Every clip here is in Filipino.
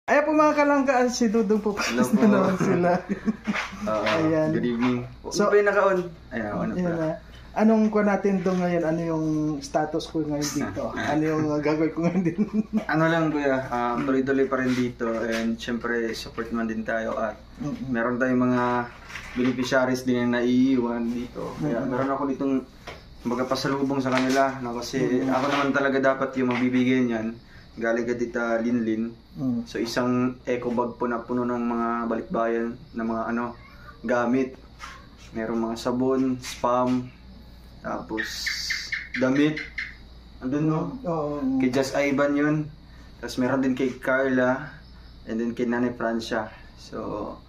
Ayan po mga kalangka, si Dudong po Hello na naman sila. Ayan. Good evening. So, So, yung naka-on? Ayan, ano Ayan pala. na. Anong ko natin doon ngayon? Ano yung status ko ngayon dito? Ano yung gagawin ko ngayon din? Ano lang kuya, tuloy-tuloy pa rin dito and syempre support man din tayo at meron tayong mga beneficiaries din na naiiwan dito. Kaya meron ako ditong magpasalubong sa kanila no? Kasi ako naman talaga dapat yung magbibigay niyan. Galing ka Tita Linlin. So isang eco bag po na puno ng mga balikbayan na mga gamit. Merong mga sabon, spam, tapos damit. Andun no? Oo. Kay Just Ivan yun. Tapos meron din kay Carla. And then kay Nanay Francia. So,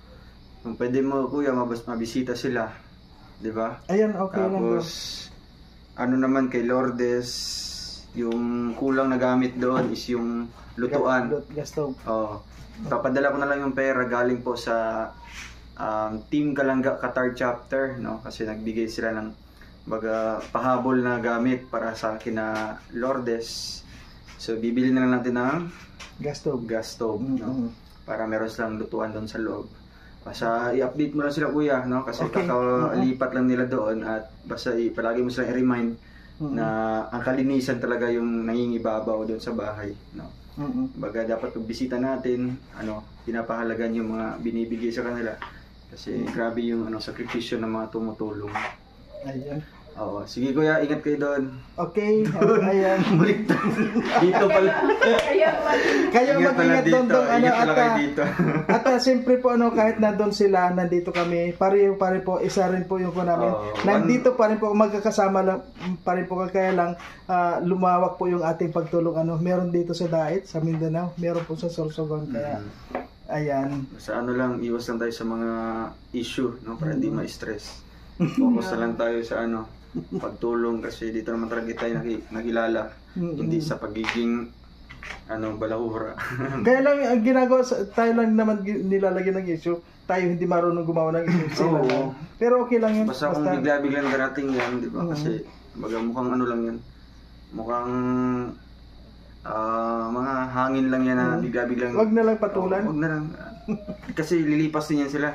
kung pwede mo kuya, mabisita sila. Diba? Ayan, okay lang. Tapos, ano naman kay Lourdes, yung kulang na gamit doon is yung lutuan. Gasto. Oh, papadala ko na lang yung pera galing po sa Team Kalangga Qatar chapter, no? Kasi nagbigay sila ng pahabol na gamit para sa akin na Lourdes. So bibili na lang natin ng gas stove, no? Para meron silang lutuan doon sa loob. Basta i-update mo lang sila kuya, no? Kasi kakalipat lang nila doon at basta palagi mo silang i-remind na ang kalinisan talaga yung nangingibabaw doon sa bahay, no? Baga dapat pagbisita natin, pinapahalagan yung mga binibigay sa kanila kasi grabe yung sakripisyo ng mga tumutulong. Ayan. Oo, sige kuya, ingat kayo doon. Okay, ayan. Baliktad. Dito pala. Kayo mag-ingat doon dito. At siyempre po kahit nandun sila, nandito kami. Pare po, isa rin po yung po namin. Nandito pa rin po, magkakasama lang pa rin po, kaya lang lumawak po yung ating pagtulong. Meron dito sa Dait, sa Mindanao, meron po sa Sorsogon. Kaya ayan. Sa lang, iwas lang tayo sa mga issue, no, para hindi ma-stress. Focus na lang tayo sa pagtulong kasi dito naman talaga tayo nakilala, hindi sa pagiging balahura. Kaya lang ang ginagawa tayo lang naman nilalagyan ng issue, tayo hindi marunong gumawa ng issue. Pero okay lang yun. Basta kung bigla-biglang darating yan, di ba? Kasi mukhang lang yan. Mukhang mga hangin lang yan na bigla-biglang. Wag na lang patulan. Wag na lang. Kasi lilipas din yan sila.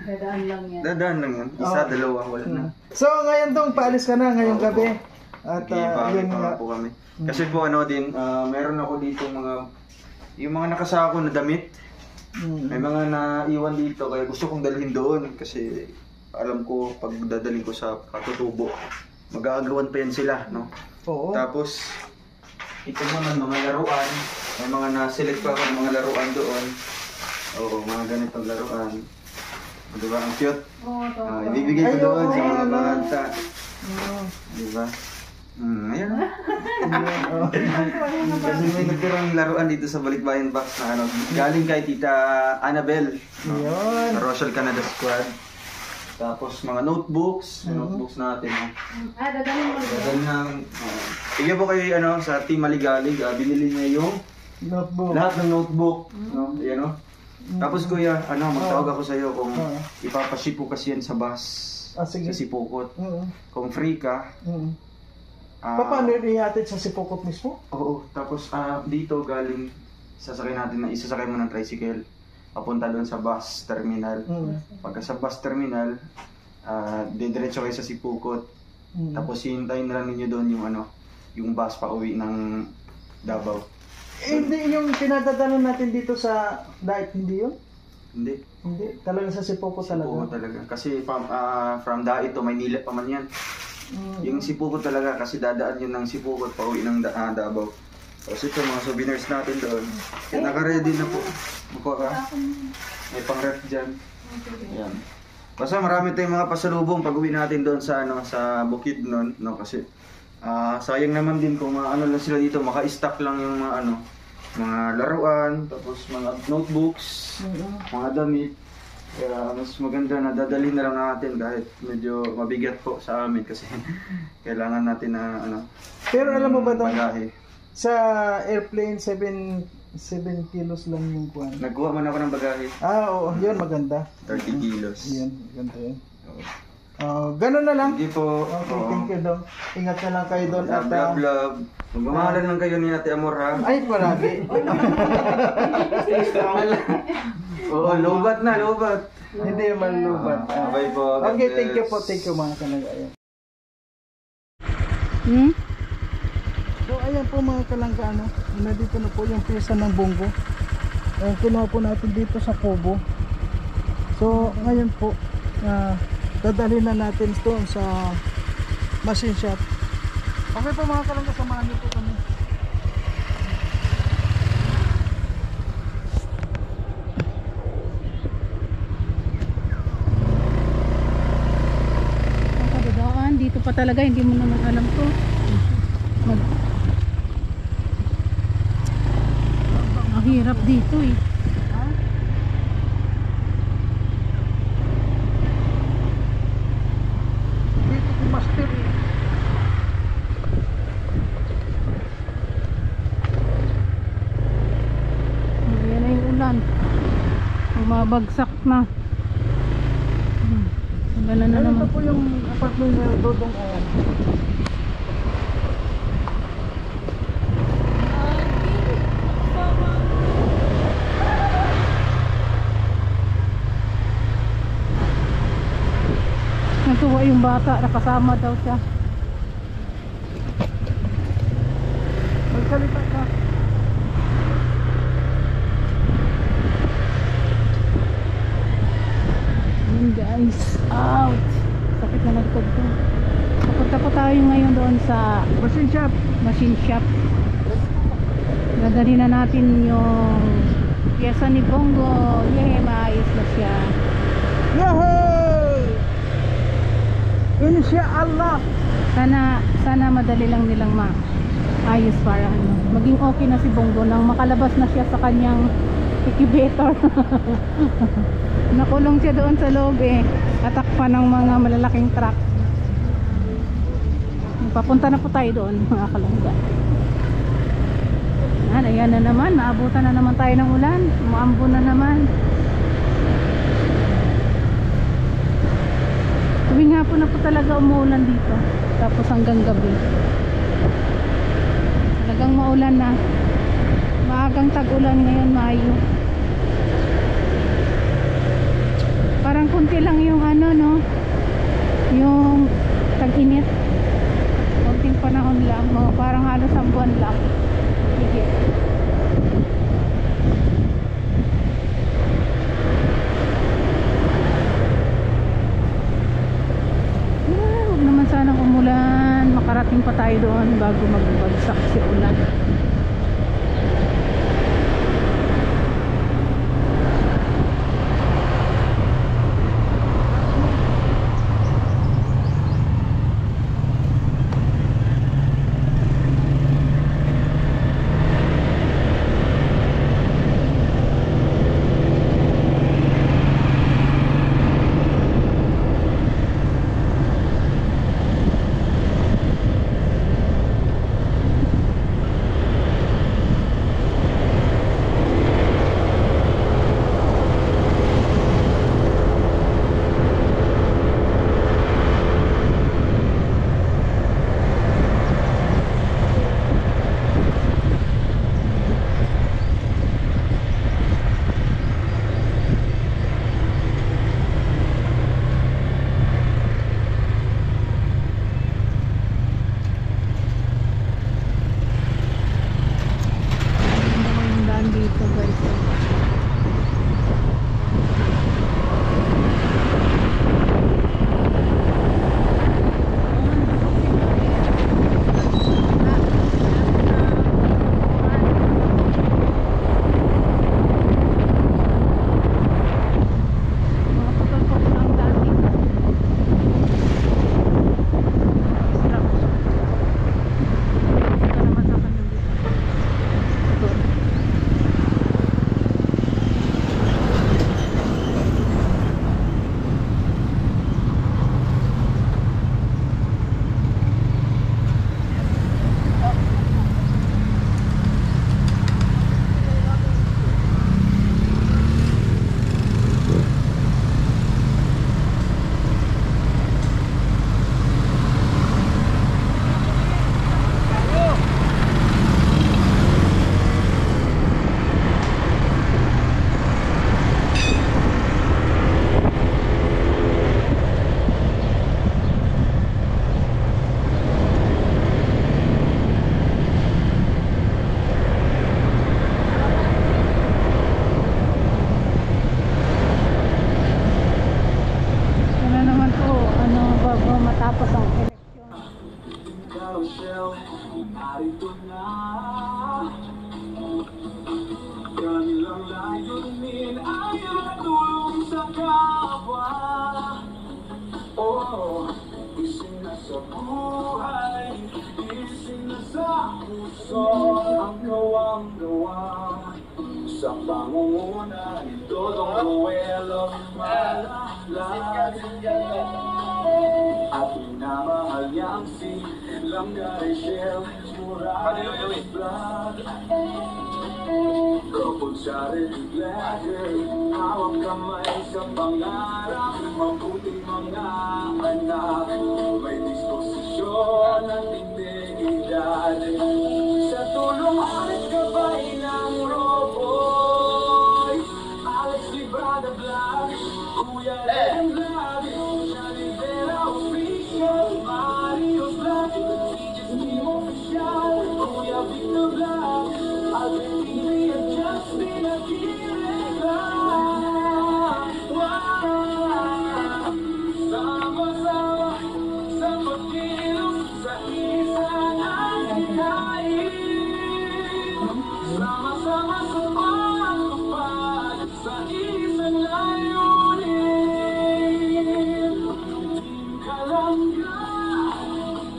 Dadaan lang yan. Dadaan lang yan. Isa, dalawa, wala na. So ngayon dong, paalis ka na ngayong gabi. At yun nga po kami. Kasi po meron ako dito yung mga nakasako na damit. May mga naiwan dito kaya gusto kong dalhin doon kasi alam ko pag dadalhin ko sa katutubo, mag-aagawan pa yan sila, no? Oo. Tapos ito naman mga laruan, may mga na-select pa ako ng mga laruan doon. Oo, mga ganitong laruan. Diba? Ang cute. Ibibigay ko doon sa mga bata. Diba? Ayan. Kasi may nagtirang laruan dito sa Balikbayan Box na galing kay Tita Annabel. Sa Rochelle Canada Squad. Tapos mga notebooks. Notebooks natin. Dadalhin mo rin. Tignan po kayo sa Team Maligalig. Binili niya yung notebook. Lahat ng notebook. Ayan Tapos kuya, magtawag ako sa iyo kung ipapasipo kasi yan sa bus. Sige. Sa Sipokot. Kung free ka. Paano ihatid sa Sipokot mismo? Oo. Tapos dito galing isasakay mo ng tricycle. Papunta doon sa bus terminal. Pagka sa bus terminal, didiretso kayo sa Sipokot. Tapos hihintayin na lang ninyo doon yung bus pa uwi ng Davao. Hindi yung pinadadaanan natin dito sa Dait, hindi yun? Hindi. Talaga sa Sipokot talaga? Sipokot talaga. Kasi from Dait to Maynila pa man yan. Yung Sipokot talaga kasi dadaan yun ng Sipokot pa uwi ng Davao. Tapos ito mga souvenirs natin doon. Kaya naka-ready na po. Mukha ka. May pang-ref dyan. Ayan. Basta marami tayong mga pasalubong pag uwi natin doon sa Bukid nun. No? Kasi sayang naman din kung lang sila dito, maka-stock lang yung mga laruan, tapos mga notebooks, mga damit. Kaya mas maganda na dadalhin na lang natin kahit medyo mabigat po sa amin kasi kailangan natin na Pero alam mo ba bagahe. Sa airplane 7 kilos lang yung kuwan. Nagkuha man ako ng bagahe. Oo, yun maganda. 30 kilos. Yun, maganda yun. Ganun na lang. Hindi po. Okay, thank you Dong. Ingat na lang kayo doon at Love. Magmamahalan lang kayo ni Ate Amor ha. ay palagi. Oo, lobat na, lobat. Hindi malubat. Bye po. God Okay, thank you bless. po. Thank you mga kalangga. Ayan. So ayan po mga kalangga, ano, nandito na po yung pyesa ng Bongo. Kinuha po natin dito sa Pobo. So ngayon po, dadalhin na natin doon sa machine shop. Okay po mga kalangga, samahan niyo po kami. Ang kadadaan, dito pa talaga, hindi mo naman alam to. Ang hirap dito eh. Dito si Master eh. Ayan na yung ulan. Bumabagsak na. Wala na Ano naman. po yung apartment na Dodong Ayan? Natuwa yung bata, nakasama daw siya. Magsalita ka. Yun guys, out. Sakit na nagkod ko. Papunta po tayo ngayon doon sa Machine shop. machine shop. Dadali na natin yung pyesa ni Bongo. Yeh, maayos na siya. Yahoo! Insya-Allah. Sana madali lang nilang maayos para ano, maging okay na si Bongo nang makalabas na siya sa kanyang incubator. Nakulong siya doon sa loob eh. Atakpan ng mga malalaking truck. Papunta na po tayo doon mga kalangga. Ayan na naman, naabutan na naman tayo ng ulan. Umaambon na naman. Tuwing hapon na po talaga umuulan dito. Tapos hanggang gabi. Talagang maulan na. Maagang tag-ulan ngayon, Mayo. Parang kunti lang yung ano, no? Yung tag-init. Kunting panahon lang. Parang halos ang buwan lang. Higit. Huwag naman sanang umulan. Makarating pa tayo doon bago magbagsak si ulan. At minamahal niya ang silang Rachel Morales Vlog. Kapag siya rin vlogger, hawak kamay sa pangarap, mabuting mga anak, may disposisyon at integridad. Sa tulong at gabay ng Roboy, Alex Librada Vlog, Kuya Len Vlog, Rivera Official, Mario Vlog, Teachers Team Official, Kuya Victor Vlog, Alvin TV at Justin Aquila. Sama-sama sa pagkilos sa isang adhikain, sama-sama sa pagtupad sa isang layunin. Kalangga,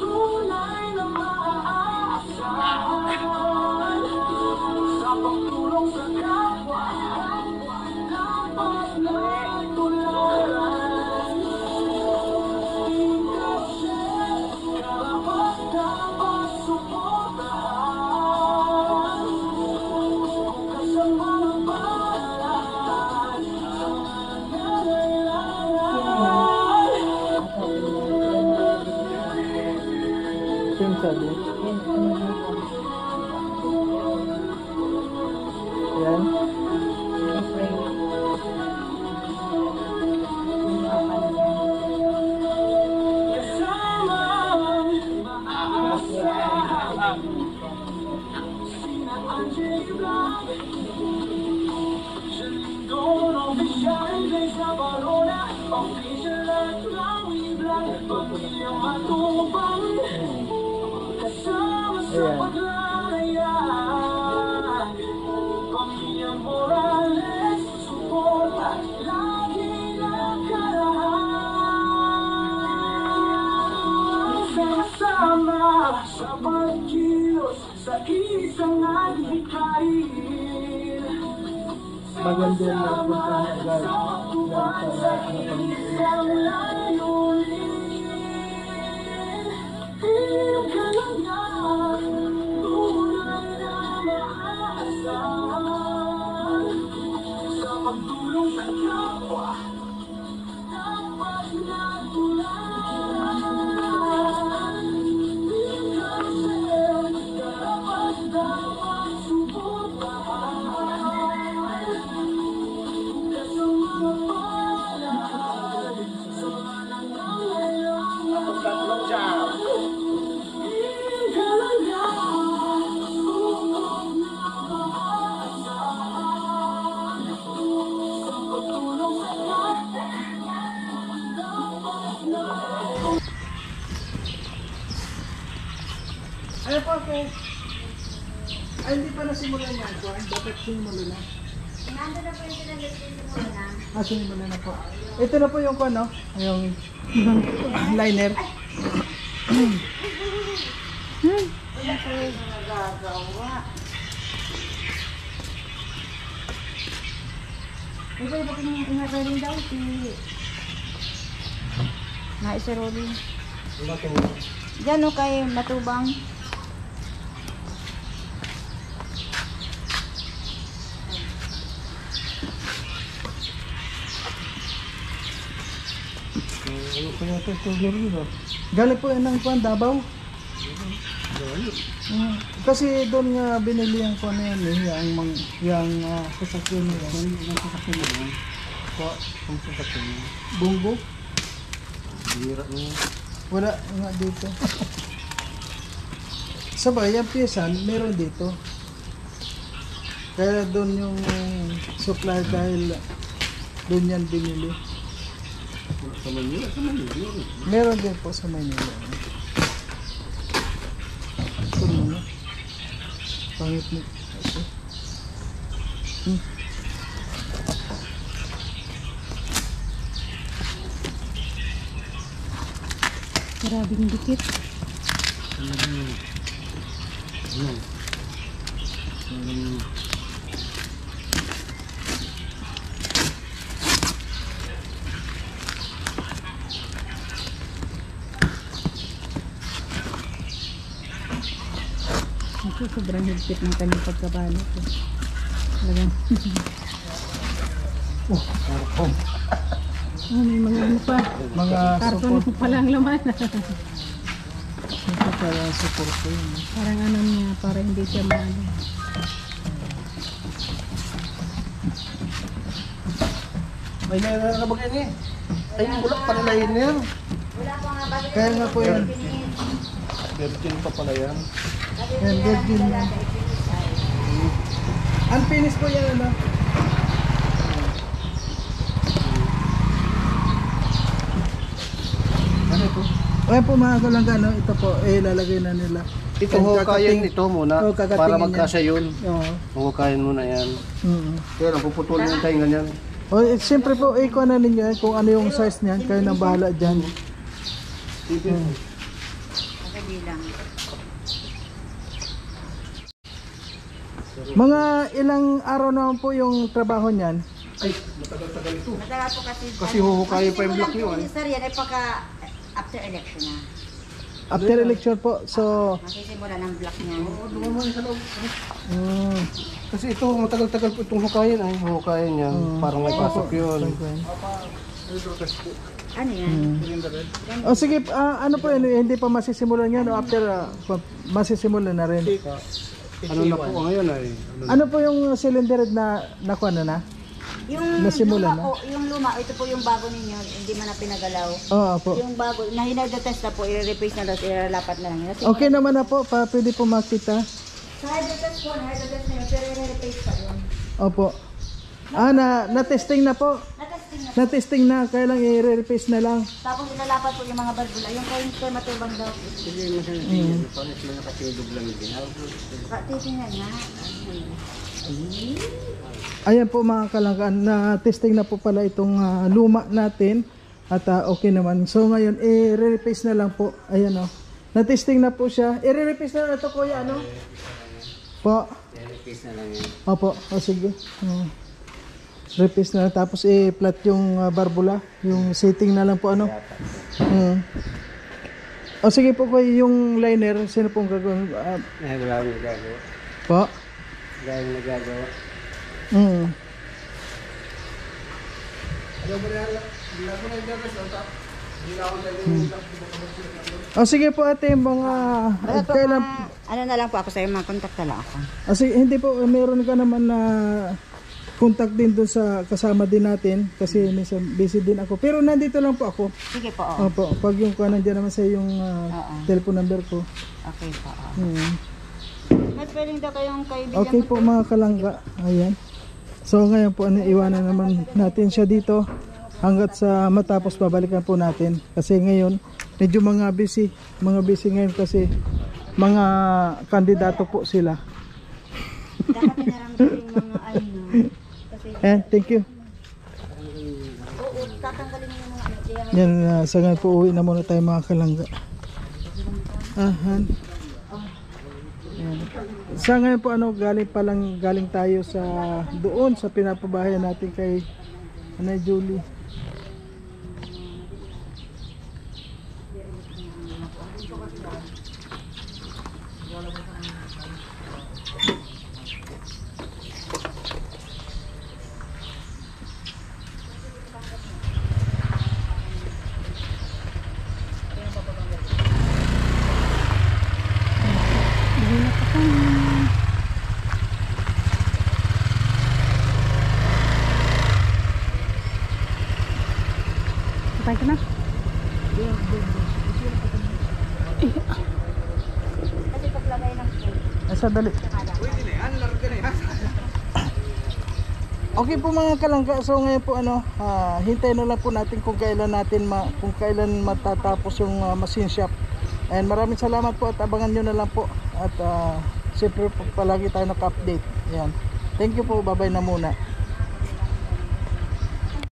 tunay na maaasahan, sa pagtulong sa kapwa, dapat na'y tularan. Kasi karapat dapat suportahan, bukas ang mga balat sa nangangailangan. Sino sabi? Yan. Kasama maaasahan, sina Angel Blanc, Shalindon Official, Lisa Barona, Official at Rawi Blanc, Pamilya Matubang, kasama sa Ayan. paglalayag, Pamilya Morales, suporta, lagi nakarahan. Sama-sama sa pagkilos sa isang adhikain, Maganda na punta agad. tupad sa isang layunin. Iyong kalangan, tunay na maaasahan, sa pagtulong sa kapwa, dapat natularan. Kasi karapat dapat suportahan, bukas ang mga palad sa nangangailangan. Iyong kalangan, tunay na maaasahan, sa pagtulong sa kapwa, dapat natularan. Ano po, okay? Ay, hindi pa nasimulan yan po. Dapat simulan na. Nando na po yung pinag-isimula na. Simulan na po. Ito na po yung ano, yung liner. Ikaw, bakit yung inagaling daw si... Nga isa Robin. Diyan o kay Matubang. Ano po yung tutulog nito? Galing po yan ng Juan, Davao. Kasi doon nga binili ang kung ano yan eh, yung sasakyan nila. Yung sasakyan nila. Po, yung sasakyan nila. Bungo? Bira niya. Wala nga dito. Sabay, yung piyasan, meron dito. Kaya doon yung supply dahil doon yan binili. Sa Manila, Meron din po sa Manila. Ito muna. Pangit mo. Maraming dikit. Sobrang higpit ng kanyang pagkabalot. Talagang. Karton. May mga ano pa. Mga Karton support. pa lang laman. Ito para support ko yun. Parang ano niya, para hindi siya maano. May nakabagay niya. Ay, wala pala na yun yan. Kaya nga po yan. Virgin pa pala yan. Yan, virgin yan. Unfinished po yan, ano? Ano po? Ayan po mga kalangga, no? Ito po, lalagay na nila. Ito hukayin ito muna Oh, kakatingin para yan. magkasya yun. Oo. Hukayin muna yan. Kaya lang puputulin yung tainga niyan. O, siyempre po, ikaw na ninyo kung ano yung size niyan. Kayo nang bahala dyan. Mga ilang araw naman po yung trabaho niyan? Ay, matagal-tagal ito. Matagal po Kasi huhukayin pa yung block nyo. Sir, yan ay pagka after election na. After election po, so... Masisimula ng block niya. Dumaman sa loob. Mm, Kasi ito, matagal-tagal po itong hukayin. Ay, hukayin yan. Parang may pasok yun. Ano yan? O sige, ano po yun, hindi pa masisimulan yan o after masisimulan na rin? Ano na po ngayon ay? Ano po yung cylinder na nakuha na? Yung Nasimulan luma na? po, yung luma, ito po yung bago ninyo, hindi man na pinagalaw. Oo po. Yung bago, na hinadetest na po, i-replace na lang, ilalapat na lang. Kasi Okay naman na po, pwede po makita. sa hydrotest po, na-hydrotest na yun, pero i-replace pa yun. Opo. Na-testing na po. Na-testing na. Na-testing na, kaya lang i-replace na lang. Tapos ilalapat po yung mga barbula. Yung coin store matubang daw. Titingnan nga. Ayan po mga kalanggaan, na-testing na po pala itong luma natin. At okay naman. So ngayon, i-replace na lang po. Ayan o. Na-testing na po siya. I-replace na lang ito kuya, ano? Po. I-replace na lang yan. Opo, o sige. Replace na lang. Tapos i-flat yung barbula. Yung setting na lang po, ano? O sige po kuya, yung liner, sino pong gagawin? Ay, wala akong nagagawa. Po? Wala akong nagagawa. O sige po ate, mga kailan... Ano na lang po ako sa'yo, makontak na lang ako. Sige, hindi po, meron ka naman na contact din doon sa kasama din natin kasi minsan busy din ako. Pero nandito lang po ako. Sige po, oo. Opo, pag yung nandiyan naman sa yung telephone number ko. Okay po, oo. Hmm. Mas pwedeng daw kayong kaibigan Okay po mga kalangga. Ayan. So ngayon po, iwanan naman natin siya dito hanggat sa matapos babalikan po natin. Kasi ngayon, medyo mga busy ngayon kasi mga kandidato po sila. Dapat naramdaman yung mga ano. Kasi, Thank you. oo, tatanggalin mo yung mga ano. Kaya Yan, sa ngayon po uwi na muna tayo mga kalangga. Ahan. Yan. Sa ngayon po galing tayo sa doon sa pinapabahayan natin kay Anay Julie. Patay ka na. kasi paglagay ng food. Asa dali. Okay po mga kalangga, so ngayon po hintayin na lang po natin kung kailan matatapos yung machine shop. And maraming salamat po at abangan nyo na lang po at siyempre po palagi tayo naka-update. Yan. Thank you po, bye bye na muna.